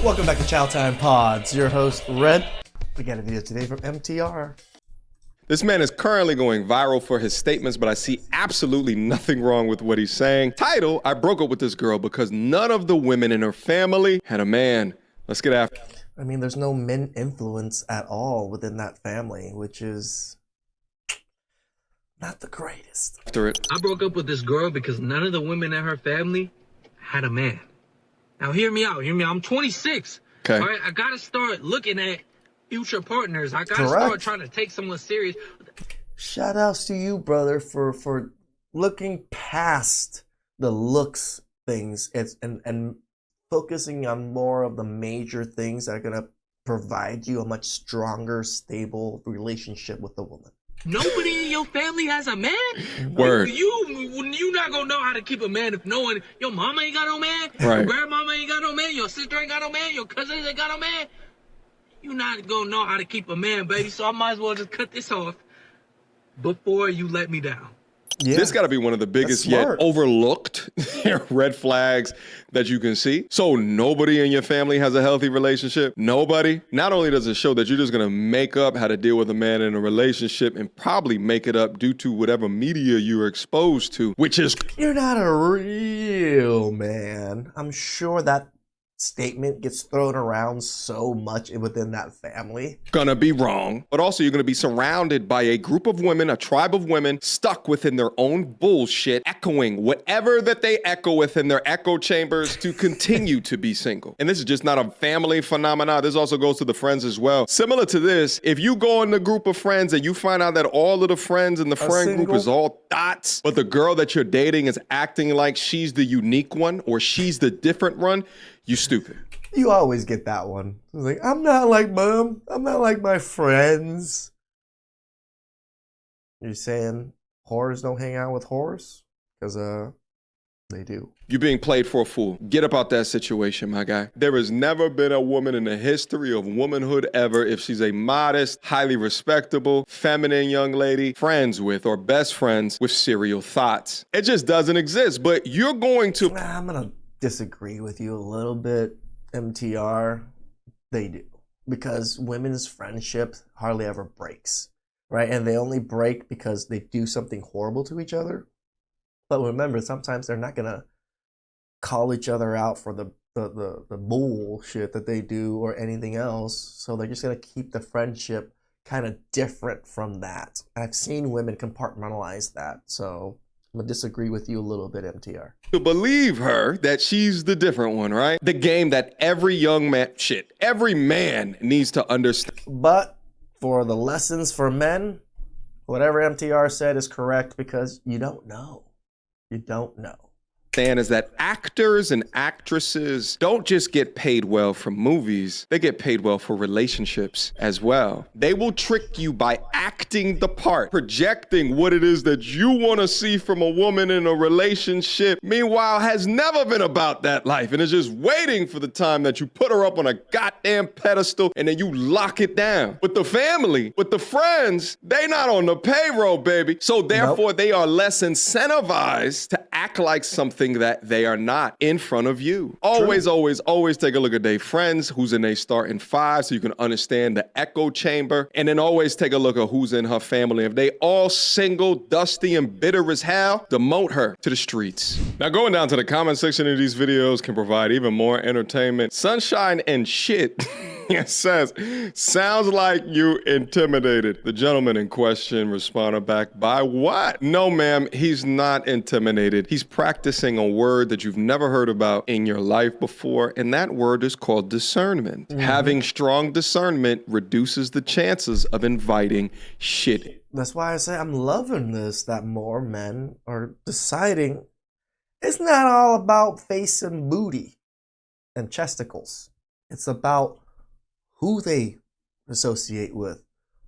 Welcome back to Chow Time Pods. Your host, Red. We got a video today from MTR. This man is currently going viral for his statements, but I see absolutely nothing wrong with what he's saying. Title, I broke up with this girl because none of the women in her family had a man. Let's get after it. I mean, there's no men influence at all within that family, which is not the greatest. After it. I broke up with this girl because none of the women in her family had a man. Now hear me out, I'm 26. Okay. All right, I gotta start looking at future partners. I gotta Correct. start trying to take someone serious. Shout outs to you, brother, for looking past the looks things and focusing on more of the major things that are gonna provide you a much stronger, stable relationship with the woman. Nobody in your family has a man? Word. You not gonna know how to keep a man if no one, your mama ain't got no man, Right. your grandmama ain't got no man, your sister ain't got no man, your cousins ain't got no man. You not gonna know how to keep a man, baby, so I might as well just cut this off before you let me down. Yeah. This got to be one of the biggest That's yet smart. overlooked red flags that you can see. So nobody in your family has a healthy relationship. Nobody. Not only does it show that you're just going to make up how to deal with a man in a relationship and probably make it up due to whatever media you're exposed to, which is You're not a real man. I'm sure that statement gets thrown around so much within that family. gonna be wrong, but also you're gonna be surrounded by a group of women, a tribe of women stuck within their own bullshit, echoing whatever that they echo within their echo chambers to continue to be single. And this is just not a family phenomenon. This also goes to the friends as well. Similar to this, if you go in the group of friends and you find out that all of the friends in the friend group single? is all thoughts, but the girl that you're dating is acting like she's the unique one or she's the different one, you stupid. You always get that one. It's like, I'm not like mom. I'm not like my friends. You're saying whores don't hang out with whores? Because they do. You're being played for a fool. Get up out that situation, my guy. There has never been a woman in the history of womanhood ever, if she's a modest, highly respectable, feminine young lady, friends with or best friends with serial thoughts. It just doesn't exist, but you're going to... I'm going to disagree with you a little bit, MTR. They do. Because women's friendship hardly ever breaks, right? And they only break because they do something horrible to each other. But remember, sometimes they're not going to call each other out for the bullshit that they do or anything else. So they're just going to keep the friendship kind of different from that. I've seen women compartmentalize that. So I'm going to disagree with you a little bit, MTR. to believe her that she's the different one, right? The game that every young man, every man needs to understand. But for the lessons for men, whatever MTR said is correct because you don't know. You don't know. Is that actors and actresses don't just get paid well from movies, they get paid well for relationships as well. They will trick you by acting the part, projecting what it is that you want to see from a woman in a relationship. Meanwhile, has never been about that life and is just waiting for the time that you put her up on a goddamn pedestal and then you lock it down. With the family, with the friends, they not on the payroll, baby. So therefore, they are less incentivized to act like something that they are not in front of you. Always take a look at their friends, who's in their starting five, so you can understand the echo chamber. And then always take a look at who's in her family. If they all single, dusty, and bitter as hell, demote her to the streets. Now, going down to the comment section of these videos can provide even more entertainment. Sunshine and shit. It says, sounds like you intimidated. The gentleman in question responded back by what? No, ma'am, he's not intimidated. He's practicing a word that you've never heard about in your life before, and that word is called discernment. Mm-hmm. Having strong discernment reduces the chances of inviting shit. That's why I say I'm loving this, that more men are deciding it's not all about face and booty and chesticles. It's about who they associate with.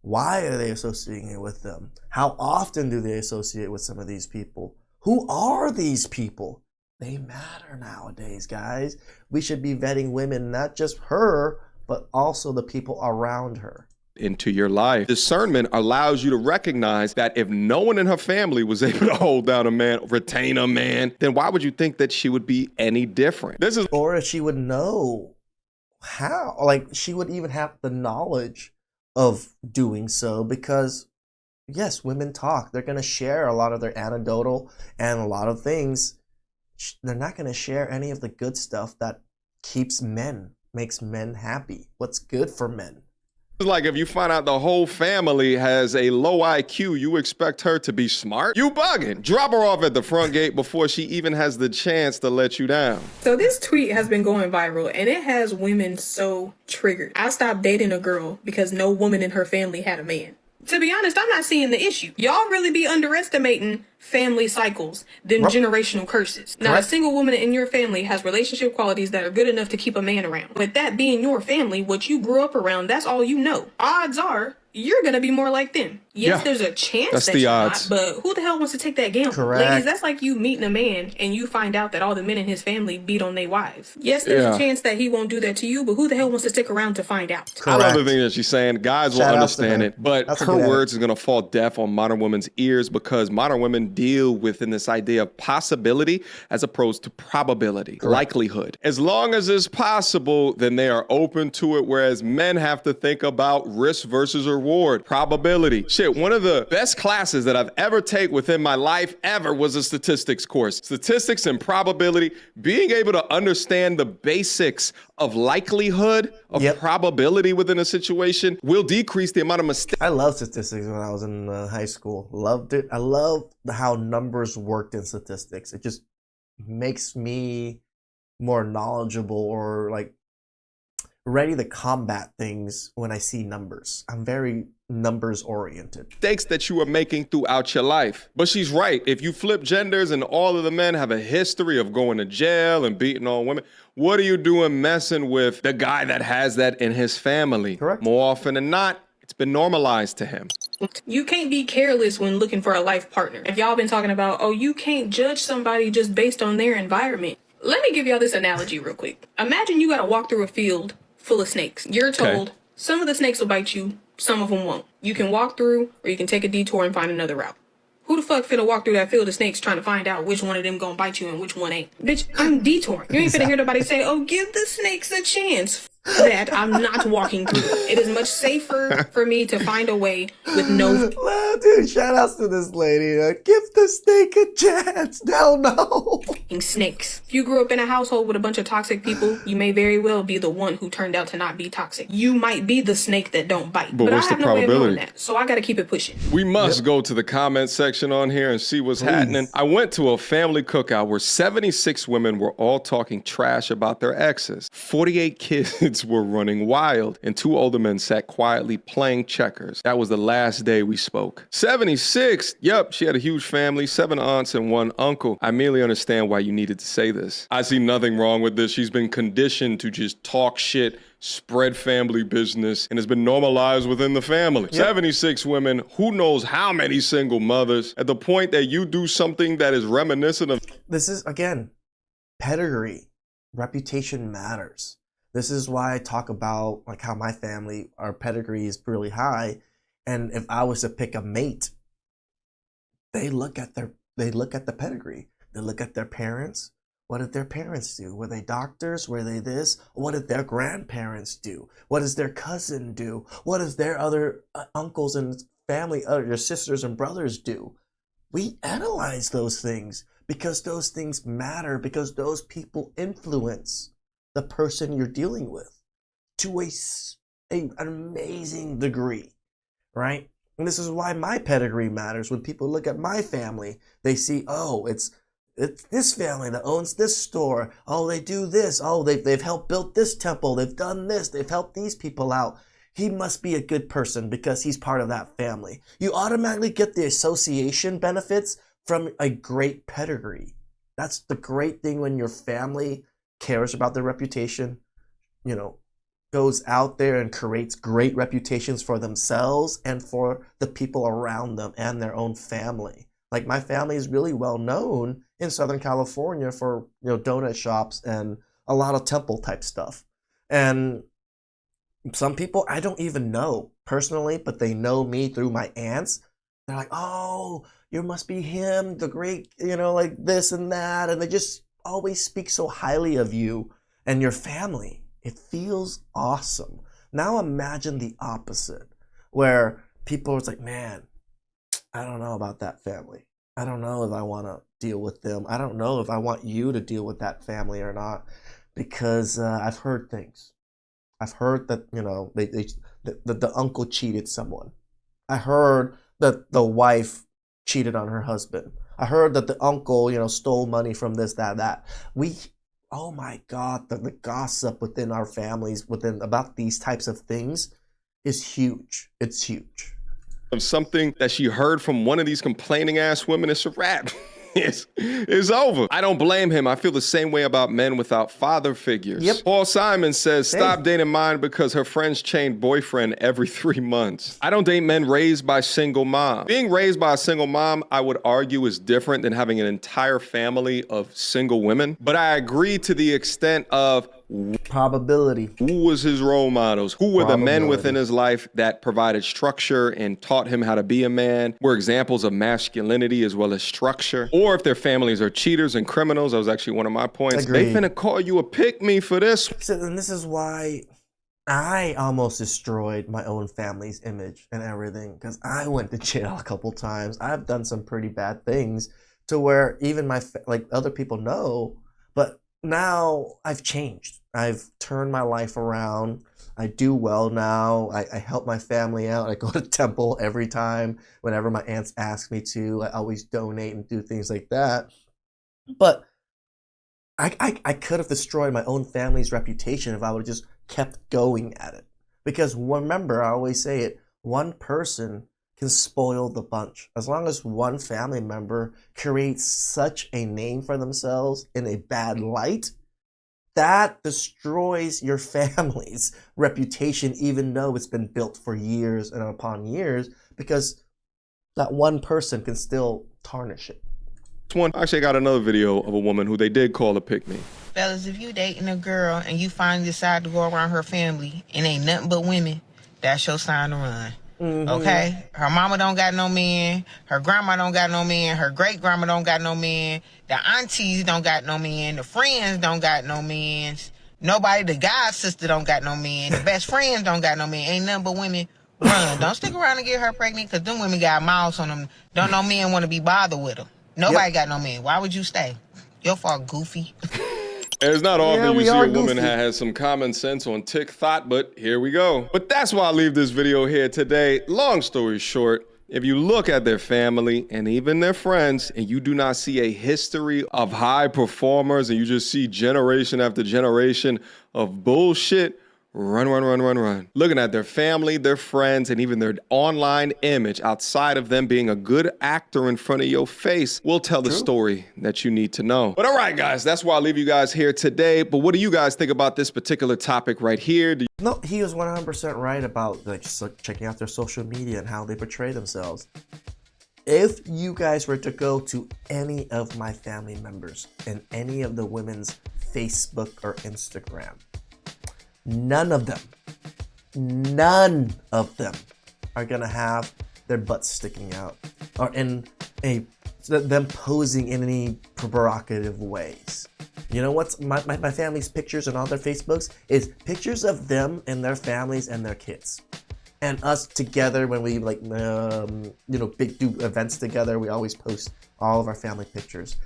Why are they associating with them? How often do they associate with some of these people? Who are these people? They matter nowadays, guys. We should be vetting women, not just her, but also the people around her. Into your life. Discernment allows you to recognize that if no one in her family was able to hold down a man, retain a man, then why would you think that she would be any different? Or if she would know how? Like, she would even have the knowledge of doing so because, yes, women talk. They're going to share a lot of their anecdotal and a lot of things. They're not going to share any of the good stuff that makes men happy. What's good for men. It's like if you find out the whole family has a low IQ, you expect her to be smart? You bugging. Drop her off at the front gate before she even has the chance to let you down. So this tweet has been going viral and it has women so triggered. I stopped dating a girl because no woman in her family had a man. To be honest, I'm not seeing the issue. Y'all really be underestimating family cycles than generational curses. Not a single woman in your family has relationship qualities that are good enough to keep a man around. With that being your family, what you grew up around, that's all you know. Odds are you're gonna be more like them. Yes, there's a chance that you're not, but who the hell wants to take that gamble? Correct. Ladies, that's like you meeting a man and you find out that all the men in his family beat on their wives. Yes, there's a chance that he won't do that to you, but who the hell wants to stick around to find out? I love the thing that she's saying. Guys will understand it, but her words is going to fall deaf on modern women's ears because modern women deal within this idea of possibility as opposed to probability, likelihood. As long as it's possible, then they are open to it, whereas men have to think about risk versus reward, probability. Shit, one of the best classes that I've ever taken within my life ever was a statistics course. Statistics and probability, being able to understand the basics of likelihood, of probability within a situation will decrease the amount of mistakes. I love statistics when I was in high school. Loved it. I love how numbers worked in statistics. It just makes me more knowledgeable or like ready to combat things when I see numbers. I'm very numbers oriented. Mistakes that you are making throughout your life. But she's right. If you flip genders and all of the men have a history of going to jail and beating on women, what are you doing messing with the guy that has that in his family? Correct. More often than not, it's been normalized to him. You can't be careless when looking for a life partner. If y'all been talking about, oh, you can't judge somebody just based on their environment. Let me give y'all this analogy real quick. Imagine you gotta walk through a field full of snakes. You're told some of the snakes will bite you, some of them won't. You can walk through or you can take a detour and find another route. Who the fuck finna walk through that field of snakes trying to find out which one of them gonna bite you and which one ain't? Bitch, I'm detouring. You ain't finna hear nobody say, oh, give the snakes a chance. That I'm not walking through. It is much safer for me to find a way with no... Dude, shout outs to this lady. Give the snake a chance. Hell no. Snakes. If you grew up in a household with a bunch of toxic people, you may very well be the one who turned out to not be toxic. You might be the snake that don't bite. But what's I have the no way of knowing probability? that, so I gotta keep it pushing. We must go to the comment section on here and see what's happening. I went to a family cookout where 76 women were all talking trash about their exes. 48 kids were running wild, and 2 older men sat quietly playing checkers. That was the last day we spoke. 76? Yep, she had a huge family, 7 aunts and 1 uncle. I merely understand why you needed to say this. I see nothing wrong with this. She's been conditioned to just talk shit, spread family business, and has been normalized within the family. 76 women, who knows how many single mothers, at the point that you do something that is reminiscent of... This is, again, pedigree. Reputation matters. This is why I talk about like how my family, our pedigree is really high. And if I was to pick a mate, they look at the pedigree. They look at their parents. What did their parents do? Were they doctors? Were they this? What did their grandparents do? What does their cousin do? What does their other uncles and family, your sisters and brothers do? We analyze those things because those things matter, because those people influence the person you're dealing with to an amazing degree, right? And this is why my pedigree matters. When people look at my family, they see, oh, it's this family that owns this store. Oh, they do this. Oh, they've helped build this temple. They've done this. They've helped these people out. He must be a good person because he's part of that family. You automatically get the association benefits from a great pedigree. That's the great thing when your family cares about their reputation, goes out there and creates great reputations for themselves and for the people around them and their own family. Like my family is really well known in Southern California for, donut shops and a lot of temple type stuff. And some people I don't even know personally, but they know me through my aunts. They're like, oh, you must be him, the great, like this and that. And they just always speak so highly of you and your family. It feels awesome. Now imagine the opposite, where people are like, man, I don't know about that family. I don't know if I want to deal with them. I don't know if I want you to deal with that family or not, because I've heard things. I've heard that, the uncle cheated someone. I heard that the wife cheated on her husband. I heard that the uncle, stole money from this, that. Oh my God, the gossip within our families, about these types of things is huge. It's huge. Of something that she heard from one of these complaining ass women, it's a wrap. It's over. I don't blame him. I feel the same way about men without father figures. Yep. Paul Simon says, stop dating mine because her friends change boyfriend every 3 months. I don't date men raised by single mom. Being raised by a single mom, I would argue, is different than having an entire family of single women. But I agree to the extent of probability. Who was his role models? Who were the men within his life that provided structure and taught him how to be a man? Were examples of masculinity as well as structure? Or if their families are cheaters and criminals, that was actually one of my points. Agreed. They finna call you a pick-me for this. And this is why I almost destroyed my own family's image and everything, because I went to jail a couple times. I've done some pretty bad things to where even other people know, but now I've changed. I've turned my life around. I do well now. I help my family out. I go to temple every time. Whenever my aunts ask me to, I always donate and do things like that. But I could have destroyed my own family's reputation if I would have just kept going at it. Because remember, I always say it, one person can spoil the bunch. As long as one family member creates such a name for themselves in a bad light, that destroys your family's reputation, even though it's been built for years and upon years, because that one person can still tarnish it. Actually, I got another video of a woman who they did call a pick-me. Fellas, if you dating a girl and you finally decide to go around her family and ain't nothing but women, that's your sign to run. Mm-hmm. Okay? Her mama don't got no man. Her grandma don't got no man. Her great-grandma don't got no man. The aunties don't got no man. The friends don't got no man. Nobody, the god sister don't got no man. The best friends don't got no man. Ain't nothing but women. Run. Don't stick around and get her pregnant, because them women got mouths on them. Don't no men want to be bothered with them. Nobody got no man. Why would you stay? Your fault, goofy. It's not often you see a woman that has some common sense on tick thought, but here we go. But that's why I leave this video here today. Long story short, if you look at their family and even their friends and you do not see a history of high performers and you just see generation after generation of bullshit, run. Looking at their family, their friends, and even their online image outside of them being a good actor in front of your face will tell the story that you need to know. But all right, guys, that's why I leave you guys here today. But what do you guys think about this particular topic right here? No, he was 100% right about checking out their social media and how they portray themselves. If you guys were to go to any of my family members and any of the women's Facebook or Instagram, none of them are gonna have their butts sticking out or in them posing in any provocative ways. You know what's my family's pictures and all their Facebooks is pictures of them and their families and their kids, and us together when we big do events together. We always post all of our family pictures.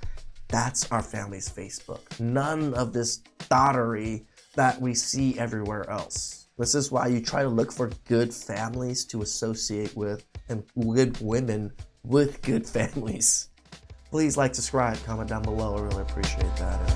That's our family's Facebook. None of this dottery that we see everywhere else. This is why you try to look for good families to associate with and good women with good families. Please like, subscribe, comment down below. I really appreciate that.